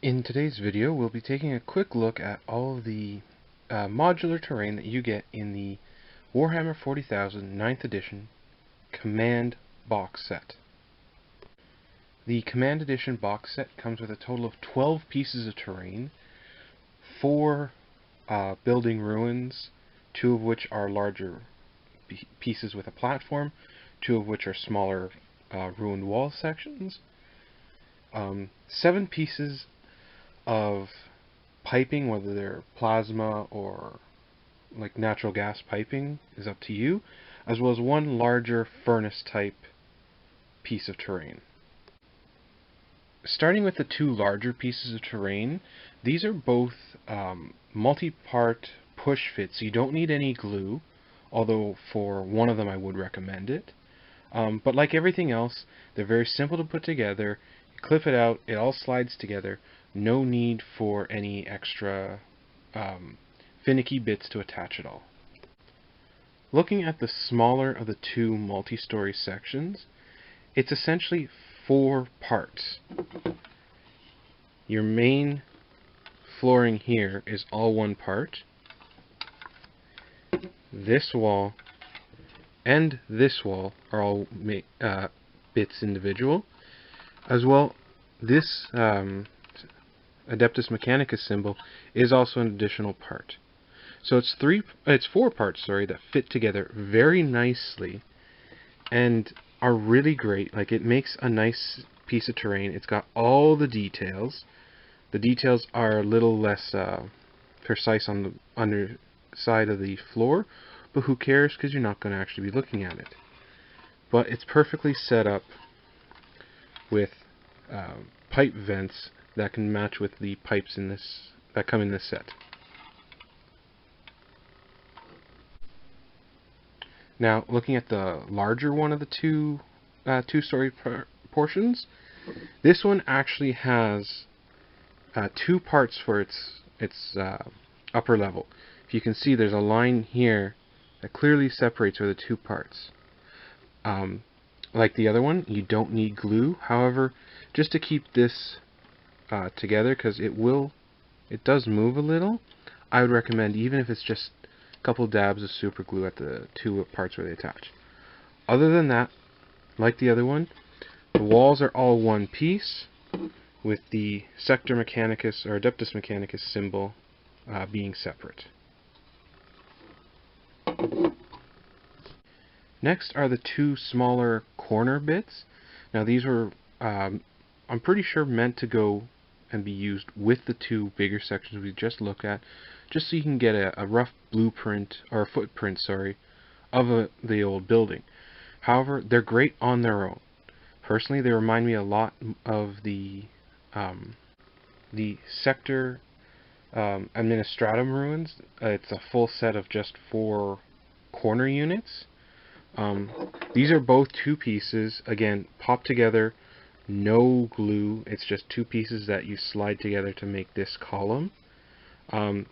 In today's video, we'll be taking a quick look at all of the modular terrain that you get in the Warhammer 40,000 9th edition Command box set. The Command edition box set comes with a total of 12 pieces of terrain, 4 building ruins, 2 of which are larger pieces with a platform, 2 of which are smaller ruined wall sections, 7 pieces of piping, whether they're plasma or like natural gas piping is up to you, as well as 1 larger furnace type piece of terrain. Starting with the 2 larger pieces of terrain, these are both multi-part push fits, so you don't need any glue, although for one of them I would recommend it. But like everything else, they're very simple to put together. You clip it out, it all slides together. No need for any extra finicky bits to attach it all. Looking at the smaller of the 2 multi-story sections, it's essentially 4 parts. Your main flooring here is all 1 part. This wall and this wall are all bits individual. As well, this Adeptus Mechanicus symbol is also an additional part. So it's 4 parts, that fit together very nicely and are really great. Like, it makes a nice piece of terrain. It's got all the details. The details are a little less precise on the underside of the floor, but who cares, because you're not going to actually be looking at it. But it's perfectly set up with pipe vents that can match with the pipes in this that come in this set. Now, looking at the larger one of the 2 two-story portions, this one actually has 2 parts for its upper level. If you can see, there's a line here that clearly separates where the 2 parts. Like the other one, you don't need glue. However, just to keep this together, because it does move a little, I would recommend, even if it's just a couple dabs of super glue at the 2 parts where they attach. Other than that, like the other one, the walls are all 1 piece, with the Sector Mechanicus or Adeptus Mechanicus symbol being separate. Next are the 2 smaller corner bits. Now, these were I'm pretty sure meant to go and be used with the 2 bigger sections we just looked at, just so you can get a rough blueprint, or a footprint, of the old building. However, they're great on their own. Personally, they remind me a lot of the Sector Administratum ruins. It's a full set of just 4 corner units. These are both 2 pieces, again, popped together, no glue. It's just 2 pieces that you slide together to make this column.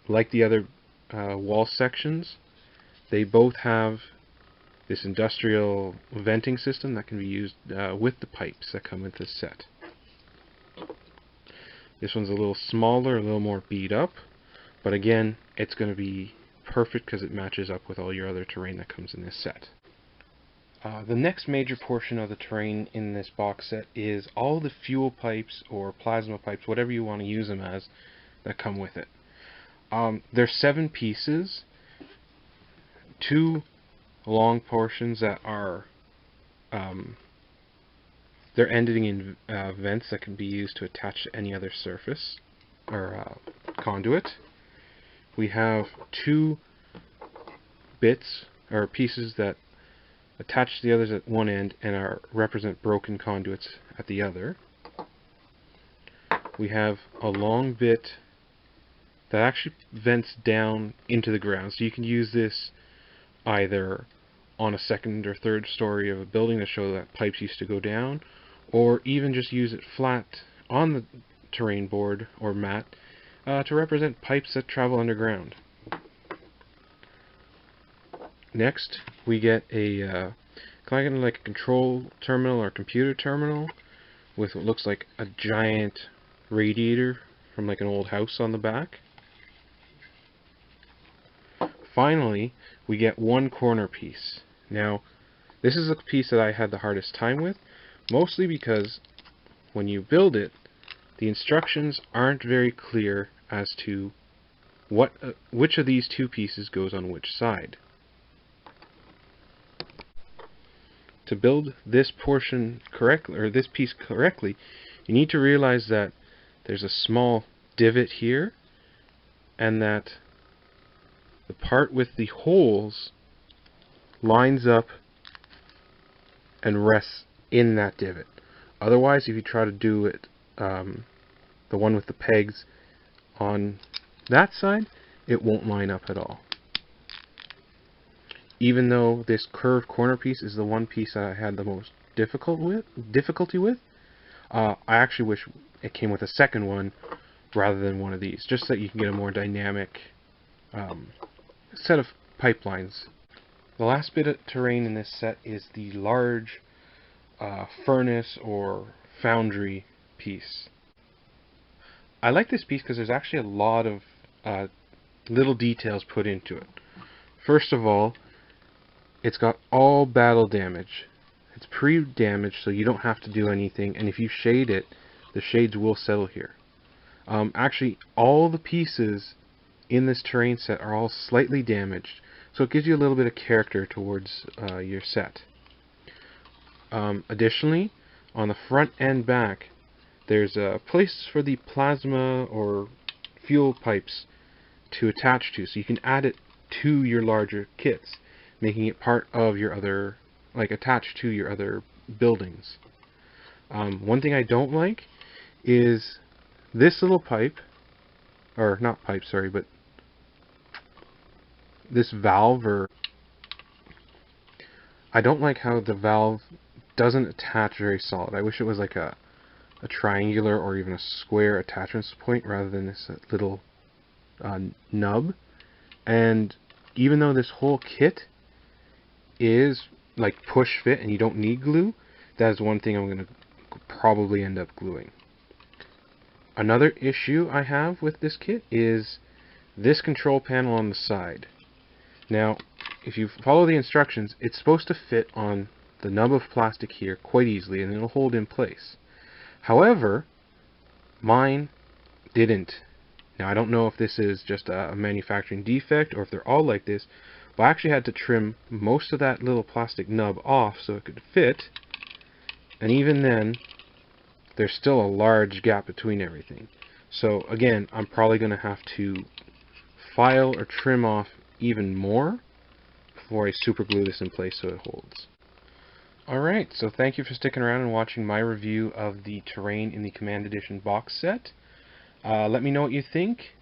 Like the other wall sections, they both have this industrial venting system that can be used with the pipes that come with this set. This one's a little smaller, a little more beat up, but again, it's going to be perfect because it matches up with all your other terrain that comes in this set. The next major portion of the terrain in this box set is all the fuel pipes or plasma pipes, whatever you want to use them as, that come with it. There's 7 pieces, 2 long portions that are they're ending in vents that can be used to attach to any other surface or conduit. We have 2 bits or pieces that attach to the others at one end and represent broken conduits at the other. We have a long bit that actually vents down into the ground, so you can use this either on a 2nd or 3rd story of a building to show that pipes used to go down, or even just use it flat on the terrain board or mat to represent pipes that travel underground. Next, we get a kind of like a control terminal or computer terminal with what looks like a giant radiator from like an old house on the back. Finally, we get one corner piece. Now, this is a piece that I had the hardest time with, mostly because when you build it, the instructions aren't very clear as to which of these two pieces goes on which side. To build this portion correctly, or this piece correctly, you need to realize that there's a small divot here, and that the part with the holes lines up and rests in that divot. Otherwise, if you try to do it, the one with the pegs on that side, it won't line up at all. Even though this curved corner piece is the one piece that I had the most difficulty with, I actually wish it came with a second one rather than one of these, just so that you can get a more dynamic set of pipelines. The last bit of terrain in this set is the large furnace or foundry piece. I like this piece because there's actually a lot of little details put into it. First of all, it's got all battle damage. It's pre-damaged, so you don't have to do anything, and if you shade it, the shades will settle here. Actually, all the pieces in this terrain set are all slightly damaged, so it gives you a little bit of character towards your set. Additionally, on the front and back, there's a place for the plasma or fuel pipes to attach to, so you can add it to your larger kits, making it part of your other, like attached to your other buildings. One thing I don't like is this little pipe, or not pipe, sorry, but this valve, or I don't like how the valve doesn't attach very solid. I wish it was like a triangular or even a square attachment point rather than this little nub. And even though this whole kit is like push fit and you don't need glue, that is one thing I'm going to probably end up gluing. Another issue I have with this kit is this control panel on the side. Now, if you follow the instructions, it's supposed to fit on the nub of plastic here quite easily and it'll hold in place. However, mine didn't. Now, I don't know if this is just a manufacturing defect or if they're all like this, but I actually had to trim most of that little plastic nub off so it could fit, and even then, there's still a large gap between everything. So again, I'm probably going to have to file or trim off even more before I super glue this in place so it holds. Alright, so thank you for sticking around and watching my review of the terrain in the Command Edition box set. Let me know what you think.